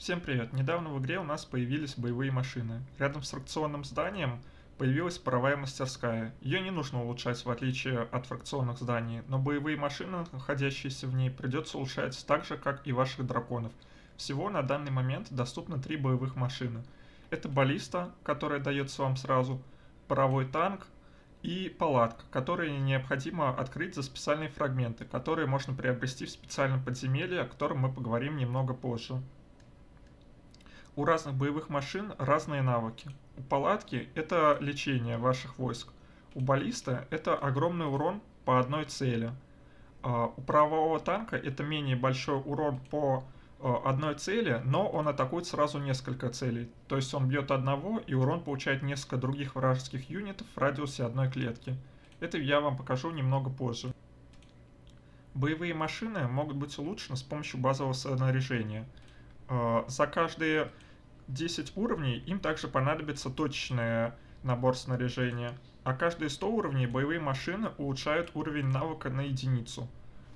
Всем привет! Недавно в игре у нас появились боевые машины. Рядом с фракционным зданием появилась паровая мастерская. Ее не нужно улучшать в отличие от фракционных зданий, но боевые машины, находящиеся в ней, придется улучшать так же, как и ваших драконов. Всего на данный момент доступно 3 боевых машины. Это баллиста, которая дается вам сразу, паровой танк и палатка, которые необходимо открыть за специальные фрагменты, которые можно приобрести в специальном подземелье, о котором мы поговорим немного позже. У разных боевых машин разные навыки. У палатки это лечение ваших войск. У баллиста это огромный урон по одной цели. У правого танка это менее большой урон по одной цели, но он атакует сразу несколько целей. То есть он бьет одного, и урон получает несколько других вражеских юнитов в радиусе одной клетки. Это я вам покажу немного позже. Боевые машины могут быть улучшены с помощью базового снаряжения. За каждые 10 уровней им также понадобится точечный набор снаряжения, а каждые 100 уровней боевые машины улучшают уровень навыка на единицу.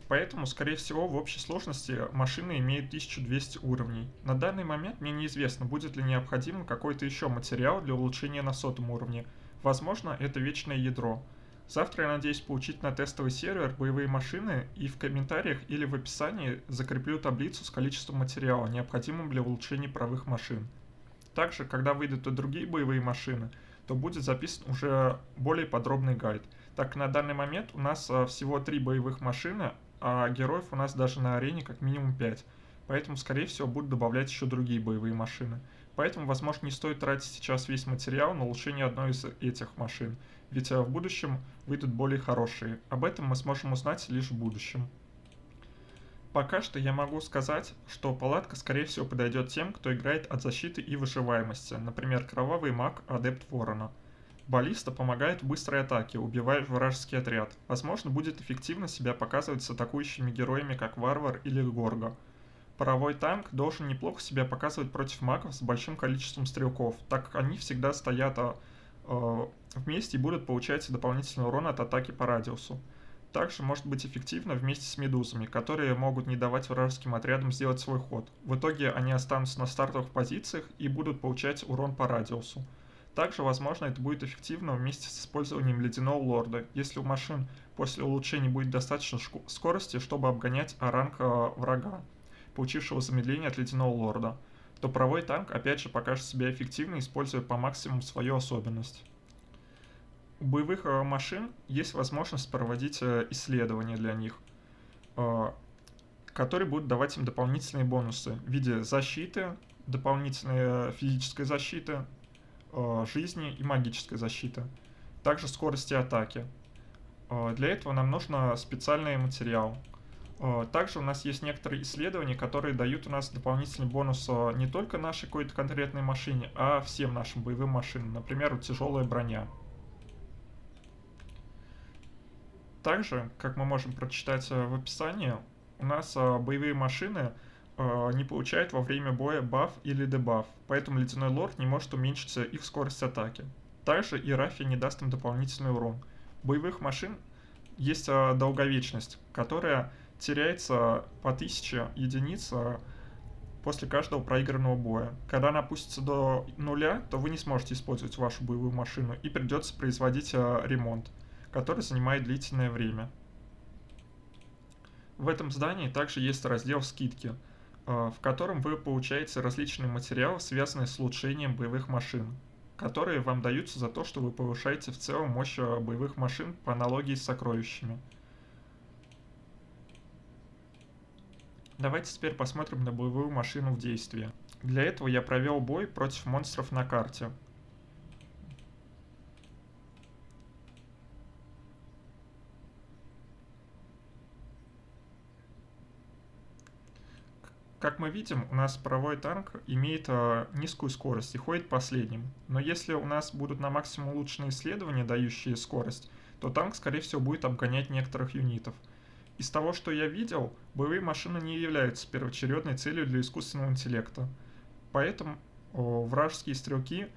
Поэтому, скорее всего, в общей сложности машины имеют 1200 уровней. На данный момент мне неизвестно, будет ли необходим какой-то еще материал для улучшения на 100 уровне. Возможно, это вечное ядро. Завтра я надеюсь получить на тестовый сервер боевые машины и в комментариях или в описании закреплю таблицу с количеством материала, необходимым для улучшения паровых машин. Также, когда выйдут и другие боевые машины, то будет записан уже более подробный гайд. Так как на данный момент у нас всего 3 боевых машины, а героев у нас даже на арене как минимум 5. Поэтому, скорее всего, будут добавлять еще другие боевые машины. Поэтому, возможно, не стоит тратить сейчас весь материал на улучшение одной из этих машин. Ведь в будущем выйдут более хорошие. Об этом мы сможем узнать лишь в будущем. Пока что я могу сказать, что палатка скорее всего подойдет тем, кто играет от защиты и выживаемости, например, кровавый маг, адепт ворона. Баллиста помогает в быстрой атаке, убивая вражеский отряд. Возможно, будет эффективно себя показывать с атакующими героями, как варвар или горго. Паровой танк должен неплохо себя показывать против магов с большим количеством стрелков, так как они всегда стоят вместе и будут получать дополнительный урон от атаки по радиусу. Также может быть эффективно вместе с медузами, которые могут не давать вражеским отрядам сделать свой ход. В итоге они останутся на стартовых позициях и будут получать урон по радиусу. Также, возможно, это будет эффективно вместе с использованием ледяного лорда, если у машин после улучшений будет достаточно скорости, чтобы обгонять ранг врага, получившего замедление от ледяного лорда, то паровой танк опять же покажет себя эффективно, используя по максимуму свою особенность. У боевых машин есть возможность проводить исследования для них, которые будут давать им дополнительные бонусы в виде защиты, дополнительной физической защиты, жизни и магической защиты. Также скорости атаки. Для этого нам нужен специальный материал. Также у нас есть некоторые исследования, которые дают у нас дополнительный бонус не только нашей какой-то конкретной машине, а всем нашим боевым машинам, например, тяжелая броня. Также, как мы можем прочитать в описании, у нас боевые машины не получают во время боя баф или дебаф, поэтому ледяной лорд не может уменьшить их скорость атаки. Также иерафия не даст им дополнительный урон. У боевых машин есть долговечность, которая теряется по 1000 единиц после каждого проигранного боя. Когда она опустится до нуля, то вы не сможете использовать вашу боевую машину и придется производить ремонт, который занимает длительное время. В этом здании также есть раздел «Скидки», в котором вы получаете различные материалы, связанные с улучшением боевых машин, которые вам даются за то, что вы повышаете в целом мощь боевых машин по аналогии с сокровищами. Давайте теперь посмотрим на боевую машину в действии. Для этого я провел бой против монстров на карте. Как мы видим, у нас паровой танк имеет низкую скорость и ходит последним. Но если у нас будут на максимум улучшенные исследования, дающие скорость, то танк, скорее всего, будет обгонять некоторых юнитов. Из того, что я видел, боевые машины не являются первоочередной целью для искусственного интеллекта. Поэтому вражеские стрелки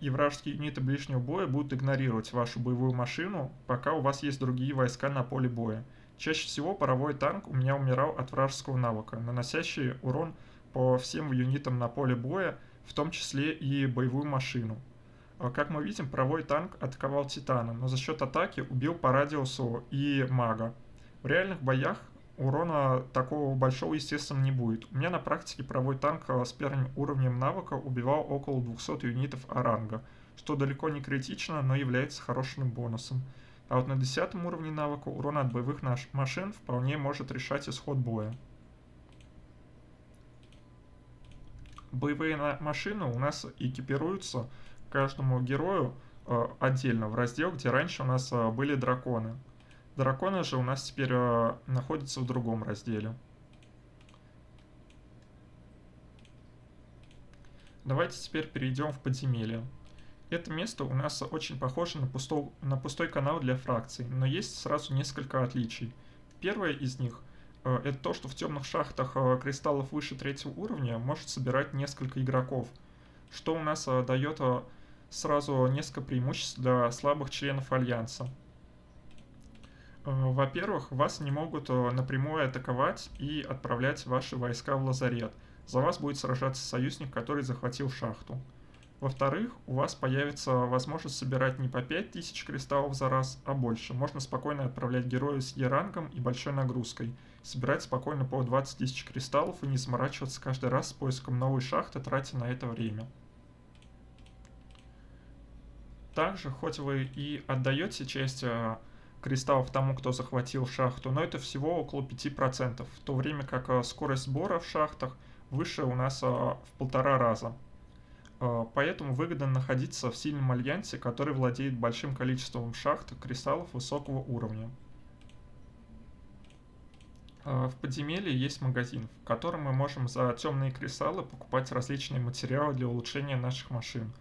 и вражеские юниты ближнего боя будут игнорировать вашу боевую машину, пока у вас есть другие войска на поле боя. Чаще всего паровой танк у меня умирал от вражеского навыка, наносящий урон по всем юнитам на поле боя, в том числе и боевую машину. Как мы видим, правый танк атаковал Титана, но за счет атаки убил по радиусу и мага. В реальных боях урона такого большого, естественно, не будет. У меня на практике правый танк с первым уровнем навыка убивал около 200 юнитов оранга, что далеко не критично, но является хорошим бонусом. А вот на 10 уровне навыка урон от боевых машин вполне может решать исход боя. Боевые машины у нас экипируются каждому герою отдельно в раздел, где раньше у нас были драконы. Драконы же у нас теперь находятся в другом разделе. Давайте теперь перейдем в подземелье. Это место у нас очень похоже на пустой канал для фракций, но есть сразу несколько отличий. Первое из них это то, что в темных шахтах кристаллов выше 3 уровня может собирать несколько игроков, что у нас дает сразу несколько преимуществ для слабых членов Альянса. Во-первых, вас не могут напрямую атаковать и отправлять ваши войска в лазарет. За вас будет сражаться союзник, который захватил шахту. Во-вторых, у вас появится возможность собирать не по 5000 кристаллов за раз, а больше. Можно спокойно отправлять героя с Е-рангом и большой нагрузкой. Собирать спокойно по 20 тысяч кристаллов и не заморачиваться каждый раз с поиском новой шахты, тратя на это время. Также, хоть вы и отдаете часть кристаллов тому, кто захватил шахту, но это всего около 5%, в то время как скорость сбора в шахтах выше у нас в 1,5 раза. Поэтому выгодно находиться в сильном альянсе, который владеет большим количеством шахт и кристаллов высокого уровня. В подземелье есть магазин, в котором мы можем за темные кристаллы покупать различные материалы для улучшения наших машин.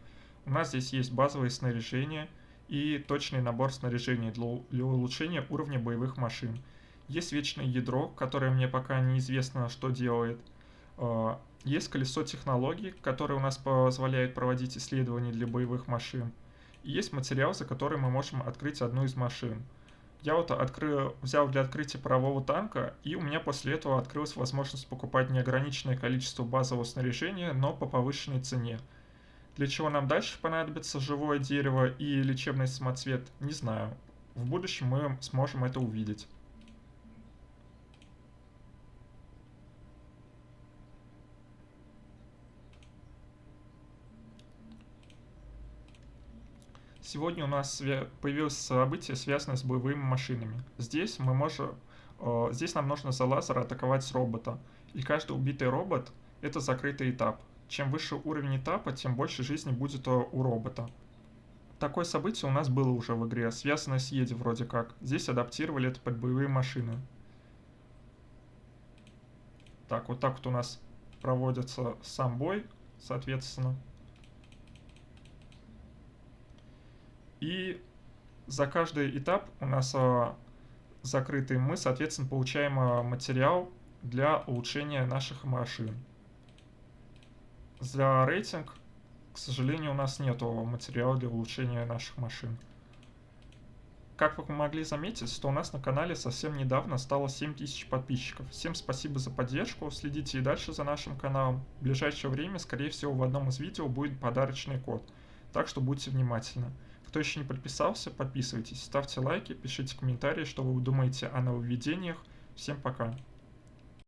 У нас здесь есть базовое снаряжение и точный набор снаряжения для улучшения уровня боевых машин. Есть вечное ядро, которое мне пока неизвестно, что делает. Есть колесо технологий, которое у нас позволяет проводить исследования для боевых машин. И есть материал, за который мы можем открыть одну из машин. Я вот взял для открытия парового танка, и у меня после этого открылась возможность покупать неограниченное количество базового снаряжения, но по повышенной цене. Для чего нам дальше понадобится живое дерево и лечебный самоцвет, не знаю. В будущем мы сможем это увидеть. Сегодня у нас появилось событие, связанное с боевыми машинами. Здесь нам нужно за лазер атаковать с робота. И каждый убитый робот — это закрытый этап. Чем выше уровень этапа, тем больше жизни будет у робота. Такое событие у нас было уже в игре, связанное с Еди вроде как. Здесь адаптировали это под боевые машины. Так, вот так вот у нас проводится сам бой, соответственно. И за каждый этап у нас закрытый, мы, соответственно, получаем материал для улучшения наших машин. За рейтинг, к сожалению, у нас нету материала для улучшения наших машин. Как вы могли заметить, что у нас на канале совсем недавно стало 7000 подписчиков. Всем спасибо за поддержку, следите и дальше за нашим каналом. В ближайшее время, скорее всего, в одном из видео будет подарочный код, так что будьте внимательны. Кто еще не подписался, подписывайтесь, ставьте лайки, пишите комментарии, что вы думаете о нововведениях. Всем пока!